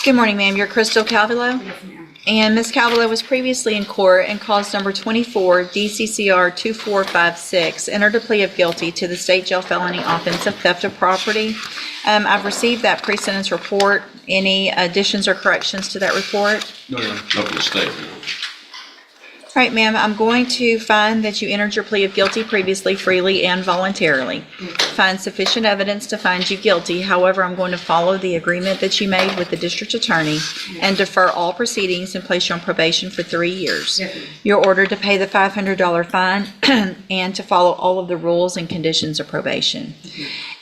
Good morning, ma'am. You're Crystal Calvillo? Yes, ma'am. And Ms. Calvillo was previously in court and cause number 24, DCCR 2456, entered a plea of guilty to the state jail felony offense of theft of property. I've received that pre-sentence report. Any additions or corrections to that report? No, Your Honor. Not for the state. All right, ma'am, I'm going to find that you entered your plea of guilty previously, freely, and voluntarily. Find sufficient evidence to find you guilty. However, I'm going to follow the agreement that you made with the district attorney and defer all proceedings and place you on probation for 3 years. Yes, ma'am. You're ordered to pay the $500 fine and to follow all of the rules and conditions of probation.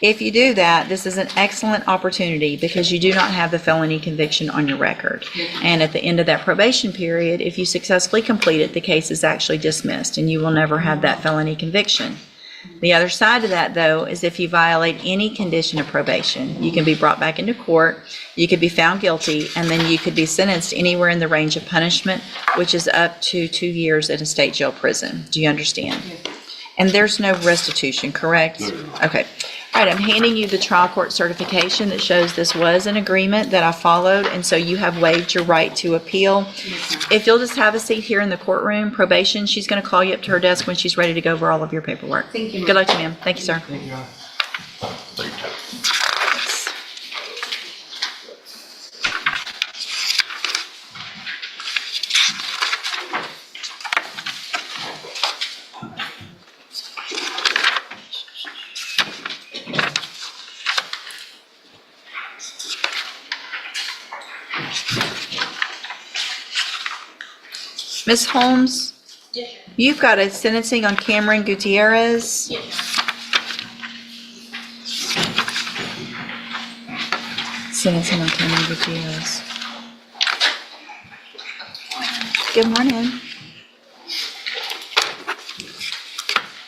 If you do that, this is an excellent opportunity because you do not have the felony conviction on your record. And at the end of that probation period, if you successfully complete it, the case is actually dismissed and you will never have that felony conviction. The other side of that, though, is if you violate any condition of probation, you can be brought back into court, you could be found guilty, and then you could be sentenced anywhere in the range of punishment, which is up to 2 years in a state jail prison. Do you understand? And there's no restitution, correct? No. Okay. All right, I'm handing you the trial court certification that shows this was an agreement that I followed, and so you have waived your right to appeal. If you'll just have a seat here in the courtroom, probation, she's going to call you up to her desk when she's ready to go over all of your paperwork. Thank you, ma'am. Good luck to you, ma'am. Thank you, sir. Thank you, Your Honor. Ms. Holmes, you've got a sentencing on Cameron Gutierrez. Sentencing on Cameron Gutierrez. Good morning.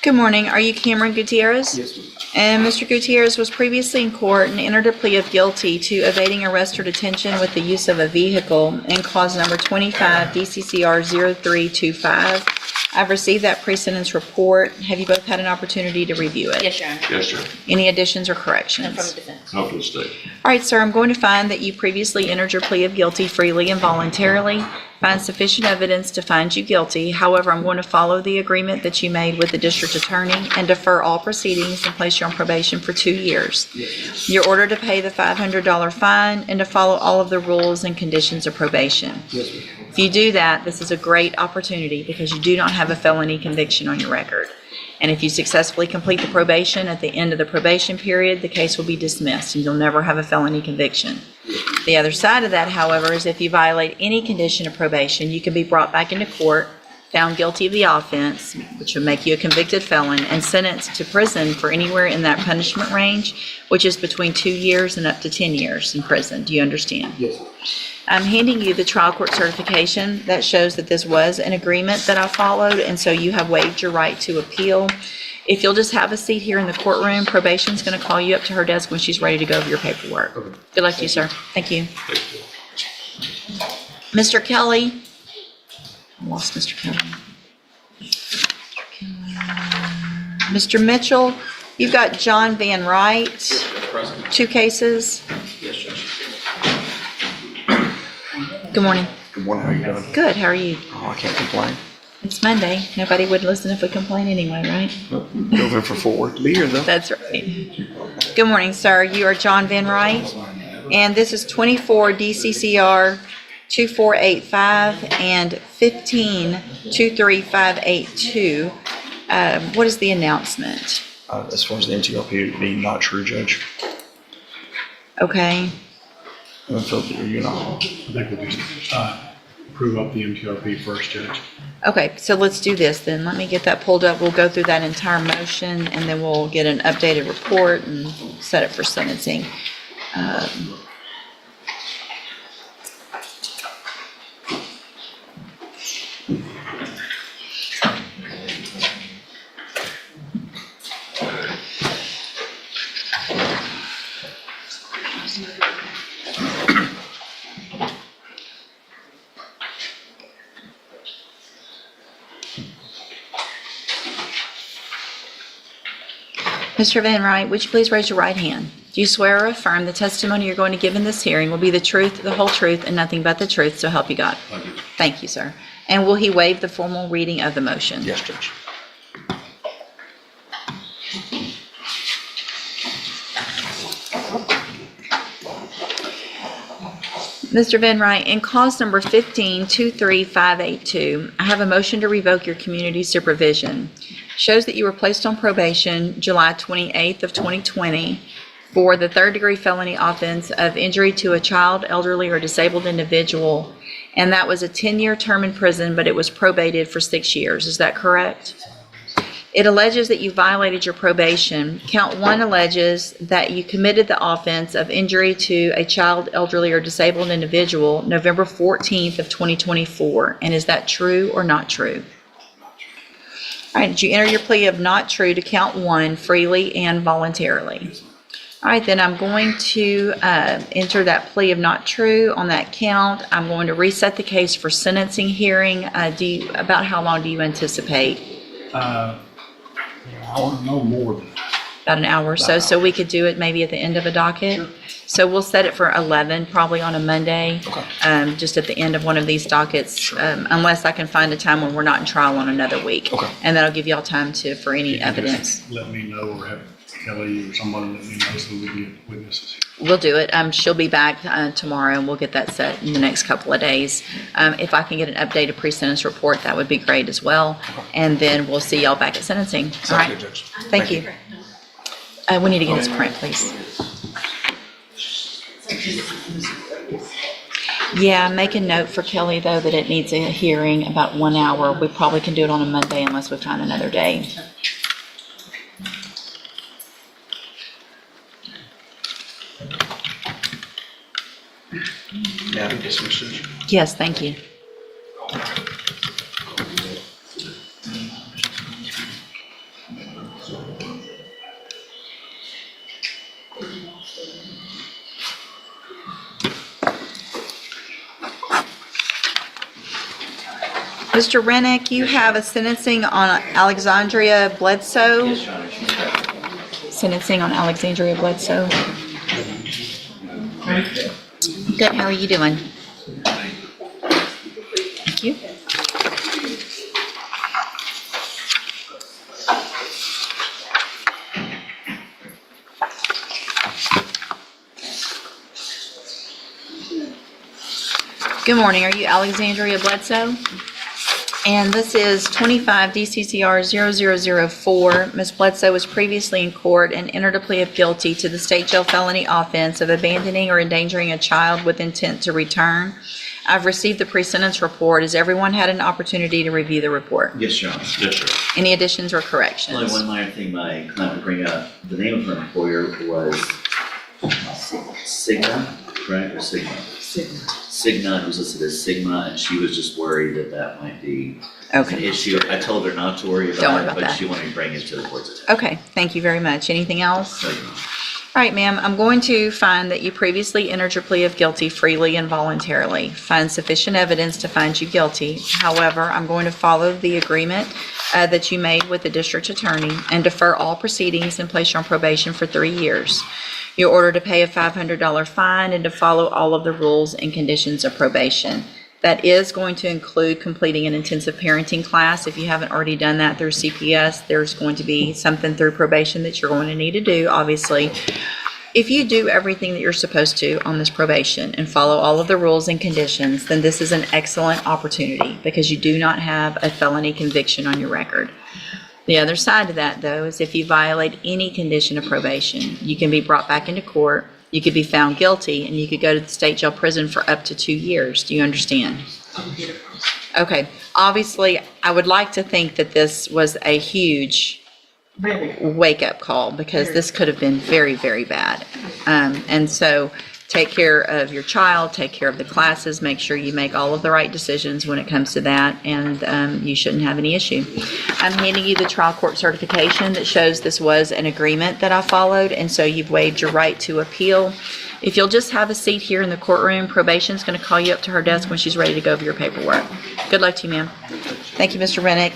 Good morning. Are you Cameron Gutierrez? Yes, ma'am. And Mr. Gutierrez was previously in court and entered a plea of guilty to evading arrest or detention with the use of a vehicle in cause number 25 DCCR 0325. I've received that pre-sentence report. Have you both had an opportunity to review it? Yes, Your Honor. Yes, sir. Any additions or And corrections? from the defense. Not for the state. All right, sir, I'm going to find that you previously entered your plea of guilty freely and voluntarily. Find sufficient evidence to find you guilty. However, I'm going to follow the agreement that you made with the district attorney and defer all proceedings and place you on probation for 2 years. Yes. You're ordered to pay the $500 fine and to follow all of the rules and conditions of probation. Yes, ma'am. If you do that, this is a great opportunity because you do not have a felony conviction on your record. And if you successfully complete the probation, at the end of the probation period, the case will be dismissed and you'll never have a felony conviction. The other side of that, however, is if you violate any condition of probation, you can be brought back into court, found guilty of the offense, which would make you a convicted felon, and sentenced to prison for anywhere in that punishment range, which is between 2 years and up to 10 years in prison. Do you understand? Yes, sir. I'm handing you the trial court certification that shows that this was an agreement that I followed, and so you have waived your right to appeal. If you'll just have a seat here in the courtroom, probation's going to call you up to her desk when she's ready to go over your paperwork. Okay. Good luck to you, sir. Thank you. Thank you. Mr. Kelly. I lost Mr. Kelly. Mr. Mitchell, you've got John Van Wright, Present. 2 cases. Yes, Judge. Good morning. Good morning, how you doing? Good, how are you? Oh, I can't complain. It's Monday. Nobody would listen if we complain anyway, right? Drove in for Fort Worth to be here, though. That's right. Good morning, sir. You are John Van Wright, and this is 24 DCCR 2485 and 15 23582. What is the announcement? As far as the MTRP, it'd be not true, Judge. Okay. You know, I think we'll just prove up the MTRP first, Judge. Okay, so let's do this then. Let me get that pulled up. We'll go through that entire motion, and then we'll get an updated report and set it for sentencing. Mr. Van Wright, would you please raise your right hand? Do you swear or affirm the testimony you're going to give in this hearing will be the truth, the whole truth, and nothing but the truth, so help you God? I do. Thank you, sir. And will he waive the formal reading of the motion? Yes, Judge. Mr. Van Wright, in cause number 1523582, I have a motion to revoke your community supervision. Shows that you were placed on probation July 28th of 2020 for the third-degree felony offense of injury to a child, elderly, or disabled individual, and that was a 10-year term in prison, but it was probated for 6 years. Is that correct? It alleges that you violated your probation. Count 1 alleges that you committed the offense of injury to a child, elderly, or disabled individual November 14th of 2024. And is that true or not true? All right, did you enter your plea of not true to count 1 freely and voluntarily? All right, then I'm going to enter that plea of not true on that count. I'm going to reset the case for sentencing hearing. About how long do you anticipate? I want to know more than that. About an hour or so, so we could do it maybe at the end of a docket? Sure. So we'll set it for 11, probably on a Monday. Okay. Just at the end of one of these dockets, unless I can find a time when we're not in trial on another week. Okay. And that'll give y'all time for any You can evidence. just let me know, or have Kelly or someone let me know so we can get witnesses here. We'll do it. She'll be back tomorrow, and we'll get that set in the next couple of days. If I can get an updated pre-sentence report, that would be great as well. And then we'll see y'all back at sentencing. All Sounds right? good, Judge. Thank you. We need to get his print, please. Yeah, make a note for Kelly, though, that it needs a hearing about 1 hour. We probably can do it on a Monday unless we find another day. Yeah, I think this was Judge. Yes, thank you. Mr. Rennick, you have a sentencing on Alexandria Bledsoe. Sentencing on Alexandria Bledsoe. Good, how are you doing? Thank you. Good morning, are you Alexandria Bledsoe? And this is 25 DCCR 0004. Ms. Bledsoe was previously in court and entered a plea of guilty to the state jail felony offense of abandoning or endangering a child with intent to return. I've received the pre-sentence report. Has everyone had an opportunity to review the report? Yes, Your Honor. Yes, sir. Any additions or Only corrections? one minor thing my client would bring up. The name of her employer was Cigna, correct, or Sigma? Cigna, it was listed as Sigma, and she was just worried that that might be an Okay, issue. I told her not to worry Don't about worry it, about but that. she wanted to bring it to the court's attention. okay, thank you very much. Anything else? So, Your Honor. All right, ma'am, I'm going to find that you previously entered your plea of guilty freely and voluntarily. Find sufficient evidence to find you guilty. However, I'm going to follow the agreement that you made with the district attorney and defer all proceedings and place you on probation for 3 years. You're ordered to pay a $500 fine and to follow all of the rules and conditions of probation. That is going to include completing an intensive parenting class. If you haven't already done that through CPS, there's going to be something through probation that you're going to need to do, obviously. If you do everything that you're supposed to on this probation and follow all of the rules and conditions, then this is an excellent opportunity because you do not have a felony conviction on your record. The other side of that, though, is if you violate any condition of probation, you can be brought back into court, you could be found guilty, and you could go to the state jail prison for up to 2 years. Do you understand? Okay. Obviously, I would like to think that this was a huge wake-up call because this could have been very, very bad. And so take care of your child, take care of the classes, make sure you make all of the right decisions when it comes to that, and you shouldn't have any issue. I'm handing you the trial court certification that shows this was an agreement that I followed, and so you've waived your right to appeal. If you'll just have a seat here in the courtroom, probation's going to call you up to her desk when she's ready to go over your paperwork. Good luck to you, ma'am. Thank you, Mr. Rennick.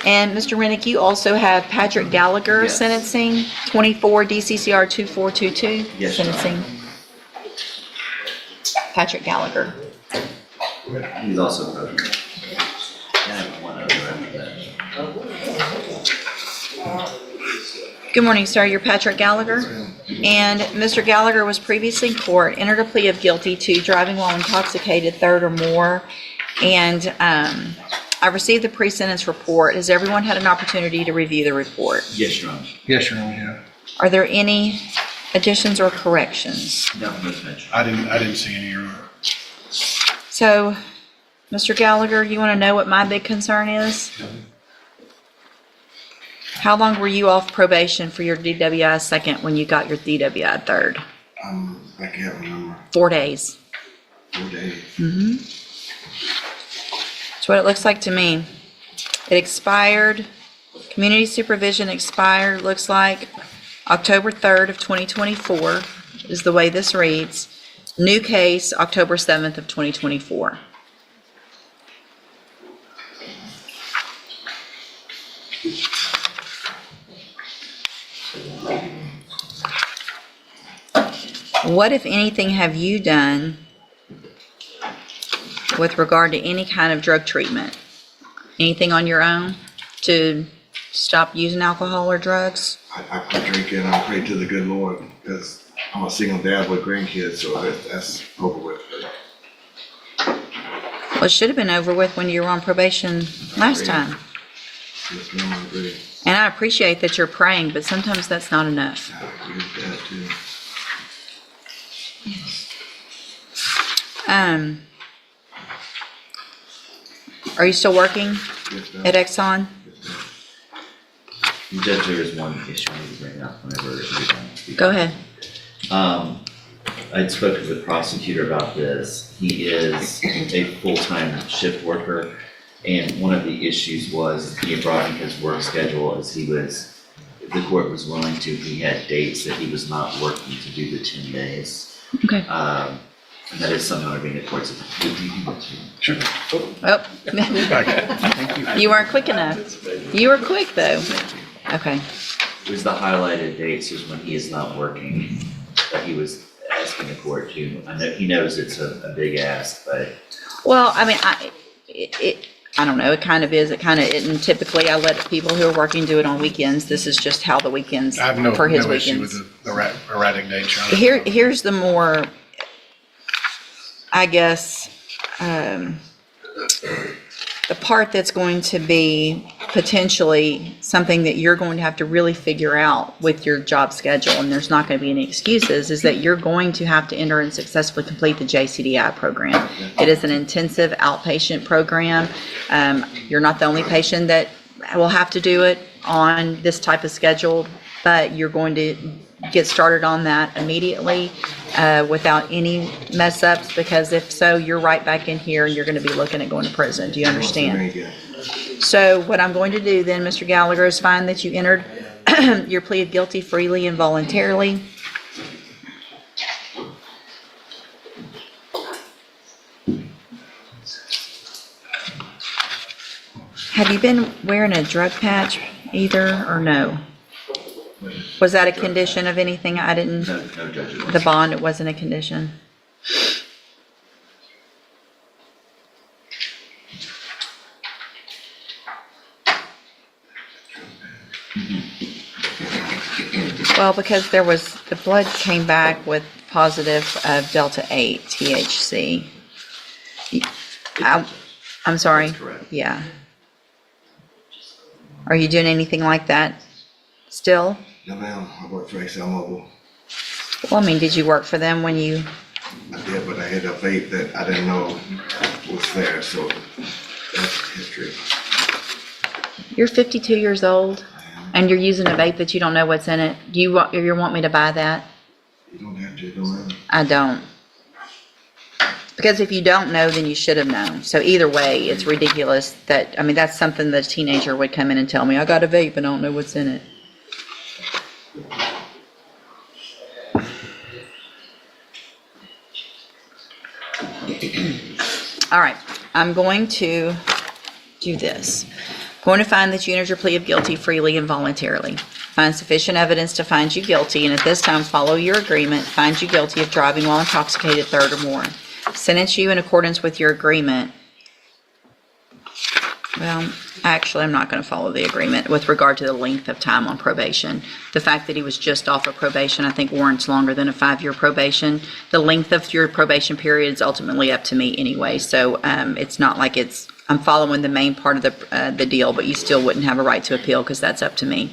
And Mr. Rennick, you also have Patrick Gallagher Yes. sentencing, 24 DCCR 2422. Yes, Your Honor. Sentencing. Patrick Gallagher. He's also present. I have one other after that. Good morning, sir. You're Patrick Gallagher. And Mr. Gallagher was previously in court, entered a plea of guilty to driving while intoxicated, third or more. And I received the pre-sentence report. Has everyone had an opportunity to review the report? Yes, Your Honor. Yes, Your Honor, yeah. Are there any additions or corrections? Nothing was mentioned. I didn't see any, Your Honor. So, Mr. Gallagher, you want to know what my big concern is? How long were you off probation for your DWI second when you got your DWI third? I can't remember. 4 days. 4 days. That's what it looks like to me. It expired, community supervision expired, looks like October 3rd of 2024 is the way this reads. New case, October 7th of 2024. What, if anything, have you done with regard to any kind of drug treatment? Anything on your own to stop using alcohol or drugs? I quit drinking. I prayed to the good Lord because I'm a single dad with grandkids, so that's over with. Well, it should have been over with when you were on probation last time. Yes, ma'am, I agree. And I appreciate that you're praying, but sometimes that's not enough. I agree with that too. Are you still working Yes, ma'am. at Exxon? Yes, ma'am. Judge, there is one issue I need to bring up whenever you're done speaking. Go ahead. I'd spoken with the prosecutor about this. He is a full-time shift worker, and one of the issues was he had brought in his work schedule as the court was willing to, he had dates that he was not working to do the 10 days. Okay. And that is something that being the courts. Sure. Oh, Okay. you weren't quick enough. You were quick, though. Okay. It was the highlighted dates is when he is not working, that he was asking the court to, I know, he knows it's a big ask, but Well, I mean, I don't know. It kind of is. It kind of isn't. Typically, I let people who are working do it on weekends. This is just how the weekends I have no for his issue weekends. with the erratic nature. Here's the more, I guess, the part that's going to be potentially something that you're going to have to really figure out with your job schedule, and there's not going to be any excuses, is that you're going to have to enter and successfully complete the JCDI program. It is an intensive outpatient program. You're not the only patient that will have to do it on this type of schedule, but you're going to get started on that immediately without any mess ups, because if so, you're right back in here and you're going to be looking at going to prison. Do you understand? Thank you. So what I'm going to do then, Mr. Gallagher, is find that you entered your plea of guilty freely and voluntarily. Have you been wearing a drug patch either, or no? Was that a condition of anything? I didn't, no judgment. the bond, it wasn't a condition? Well, because there was, the blood came back with positive of Delta 8 THC. I'm sorry? That's correct. Yeah. Are you doing anything like that still? No, ma'am, I work for ExxonMobil. Well, I mean, did you work for them when you, I did, but I had a vape that I didn't know was there, so that's history. you're 52 years old and you're using a vape that you don't know what's in it? Do you want me to buy that? You don't have to, no, ma'am. I don't. Because if you don't know, then you should have known. So either way, it's ridiculous that, I mean, that's something that a teenager would come in and tell me, I got a vape and I don't know what's in it. All right, I'm going to do this. Going to find that you entered your plea of guilty freely and voluntarily. Find sufficient evidence to find you guilty, and at this time follow your agreement. Find you guilty of driving while intoxicated, third or more. Sentence you in accordance with your agreement. Well, actually, I'm not going to follow the agreement with regard to the length of time on probation. The fact that he was just off of probation, I think, warrants longer than a 5-year probation. The length of your probation period is ultimately up to me anyway, so it's not like I'm following the main part of the deal, but you still wouldn't have a right to appeal because that's up to me.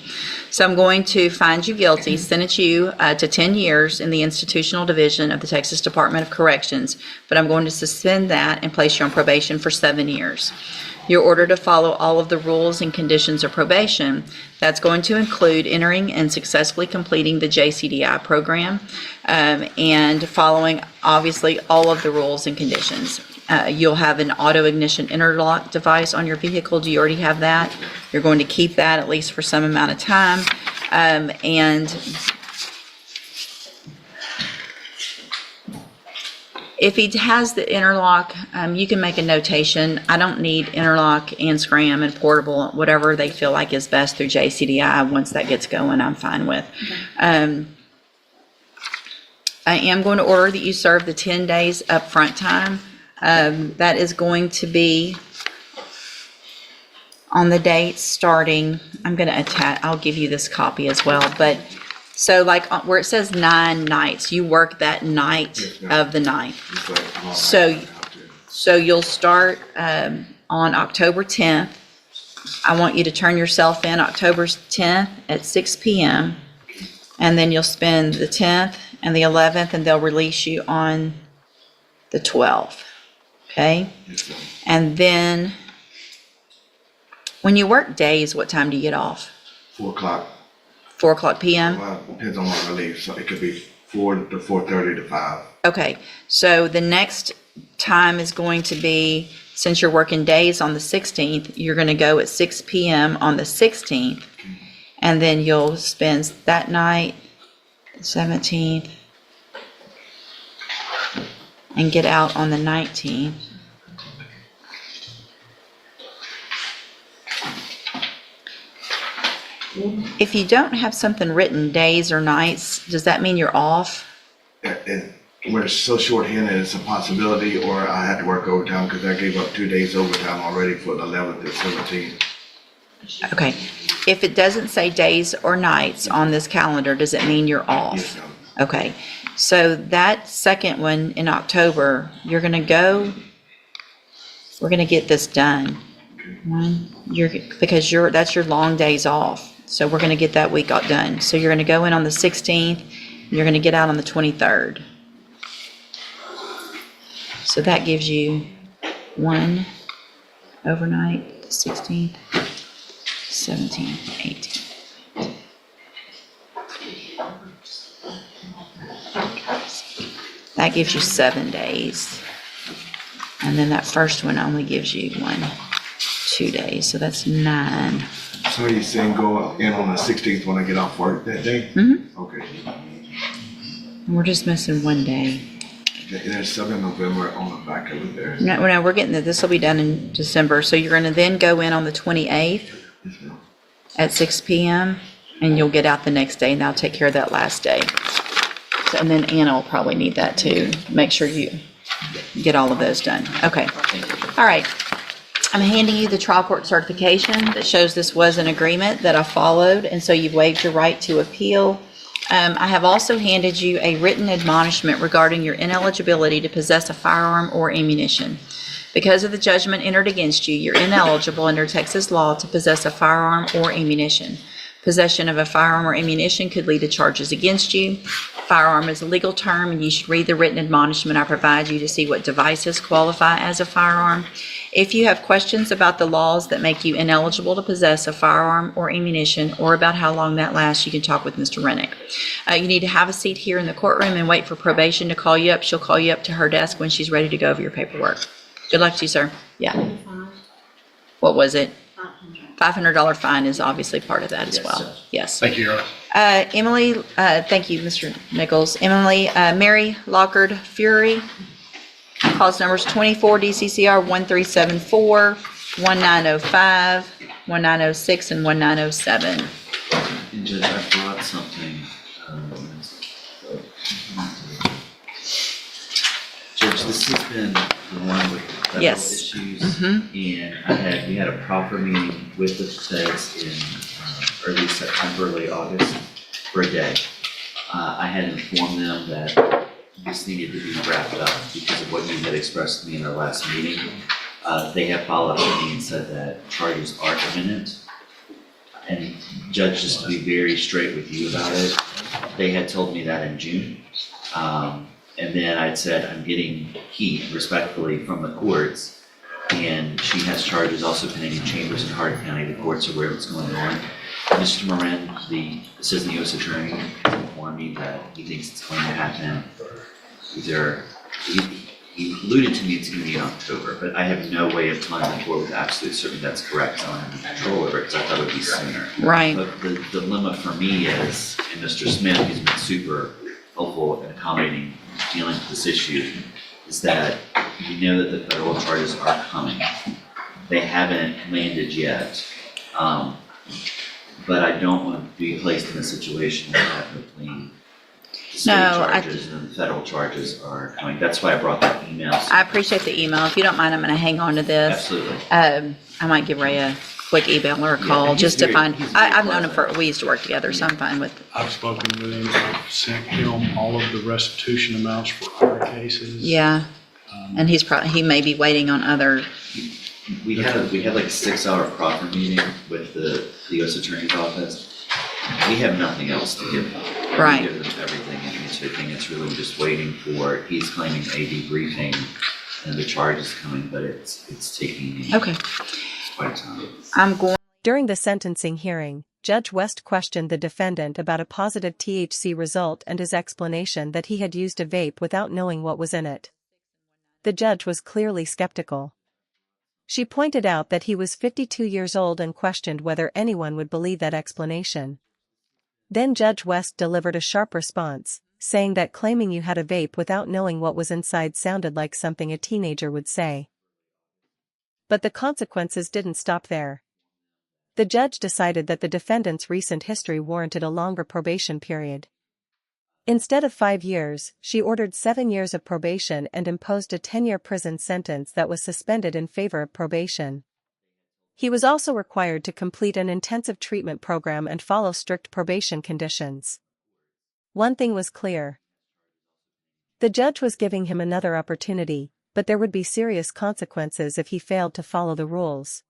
So I'm going to find you guilty, sentence you to 10 years in the institutional division of the Texas Department of Corrections, but I'm going to suspend that and place you on probation for 7 years. You're ordered to follow all of the rules and conditions of probation. That's going to include entering and successfully completing the JCDI program and following, obviously, all of the rules and conditions. You'll have an auto ignition interlock device on your vehicle. Do you already have that? You're going to keep that at least for some amount of time. And if he has the interlock, you can make a notation. I don't need interlock and scram and portable, whatever they feel like is best through JCDI. Once that gets going, I'm fine with. I am going to order that you serve the 10 days upfront time. That is going to be on the date starting, I'm going to attach, I'll give you this copy as well, but so like where it says 9 nights, you work that night of the 9th. It's like, I'm all So- right. So you'll start on October 10th. I want you to turn yourself in October 10th at 6 p.m. And then you'll spend the 10th and the 11th, and they'll release you on the 12th. Okay? Yes, ma'am. And then when you work days, what time do you get off? 4 o'clock. 4 o'clock p.m.? Well, depends on when I leave, so it could be 4 to 4:30 to 5. Okay, so the next time is going to be, since you're working days on the 16th, you're going to go at 6 p.m. on the 16th, and then you'll spend that night, the 17th, and get out on the 19th. If you don't have something written, days or nights, does that mean you're off? And we're so short-handed, it's a possibility, or I had to work overtime because I gave up 2 days overtime already for the 11th and 17th. Okay, if it doesn't say days or nights on this calendar, does it mean you're off? Yes, ma'am. Okay, so that second one in October, you're gonna go, we're gonna get this done. Because that's your long days off. So we're gonna get that week done. So you're gonna go in on the 16th, you're gonna get out on the 23rd. So that gives you one overnight, the 16th, 17th, 18th. That gives you 7 days. And then that first one only gives you 2 days, so that's 9. So are you saying go in on the 16th when I get off work that day? Mm-hmm. Okay. And we're just missing 1 day. There's 7 November on the back of it there. No, we're getting this will be done in December, so you're gonna then go in on the 28th Yes, ma'am. at 6 p.m. and you'll get out the next day, and I'll take care of that last day. So, and then Anna will probably need that too. Make sure you get all of those done. Okay. All right. I'm handing you the trial court certification that shows this was an agreement that I followed, and so you've waived your right to appeal. I have also handed you a written admonishment regarding your ineligibility to possess a firearm or ammunition. Because of the judgment entered against you, you're ineligible under Texas law to possess a firearm or ammunition. Possession of a firearm or ammunition could lead to charges against you. Firearm is a legal term, and you should read the written admonishment I provide you to see what devices qualify as a firearm. If you have questions about the laws that make you ineligible to possess a firearm or ammunition, or about how long that lasts, you can talk with Mr. Rennick. You need to have a seat here in the courtroom and wait for probation to call you up. She'll call you up to her desk when she's ready to go over your paperwork. Good luck to you, sir. Yeah. What was it? $500 fine is obviously part of that as Yes, well. sir. Yes. Thank you, Your Honor. Emily, thank you, Mr. Nichols. Emily, Mary Lockard Fury, cause numbers 24 DCCR 1374, 1905, 1906, and 1907. And Judge, I brought something, Judge, this has been the one with the federal Yes. issues. Mhm. And we had a proper meeting with the feds in early September, late August, for a day. I had informed them that this needed to be wrapped up because of what you had expressed to me in our last meeting. They have followed up with me and said that charges are imminent. And Judge, just to be very straight with you about it, they had told me that in June. And then I'd said, I'm getting heat respectfully from the courts, and she has charges also pending in Chambers in Hardin County. The courts are aware of what's going on. Mr. Moran, the assistant U.S. attorney, has informed me that he thinks it's going to happen either, he alluded to me it's going to be in October, but I have no way of telling the court with absolute certainty that's correct, so I don't have control over it, because I thought it would be sooner. Right. But the dilemma for me is, and Mr. Smith, who's been super helpful and accommodating dealing with this issue, is that we know that the federal charges are coming. They haven't landed yet. But I don't want to be placed in a situation where I have to clean the state charges and the federal charges are coming. That's why I brought that email. I appreciate the email. If you don't mind, I'm going to hang on to this. Absolutely. I might give Ray a quick email or a Yeah, call and just to find, he's very I've known him pleasant. we used to work together, so I'm fine with, I've spoken with him, I've sent him all of the restitution amounts for our cases. yeah. And he may be waiting on other, We had like a 6-hour proffer meeting with the U.S. Attorney's Office. We have nothing else to give them. Right. We give them everything and everything. It's really just waiting for, he's claiming a debriefing and the charge is coming, but it's taking okay. quite a time. I'm going, During the sentencing hearing, Judge West questioned the defendant about a positive THC result and his explanation that he had used a vape without knowing what was in it. The judge was clearly skeptical. She pointed out that he was 52 years old and questioned whether anyone would believe that explanation. Then Judge West delivered a sharp response, saying that claiming you had a vape without knowing what was inside sounded like something a teenager would say. But the consequences didn't stop there. The judge decided that the defendant's recent history warranted a longer probation period. Instead of 5 years, she ordered 7 years of probation and imposed a 10-year prison sentence that was suspended in favor of probation. He was also required to complete an intensive treatment program and follow strict probation conditions. One thing was clear. The judge was giving him another opportunity, but there would be serious consequences if he failed to follow the rules.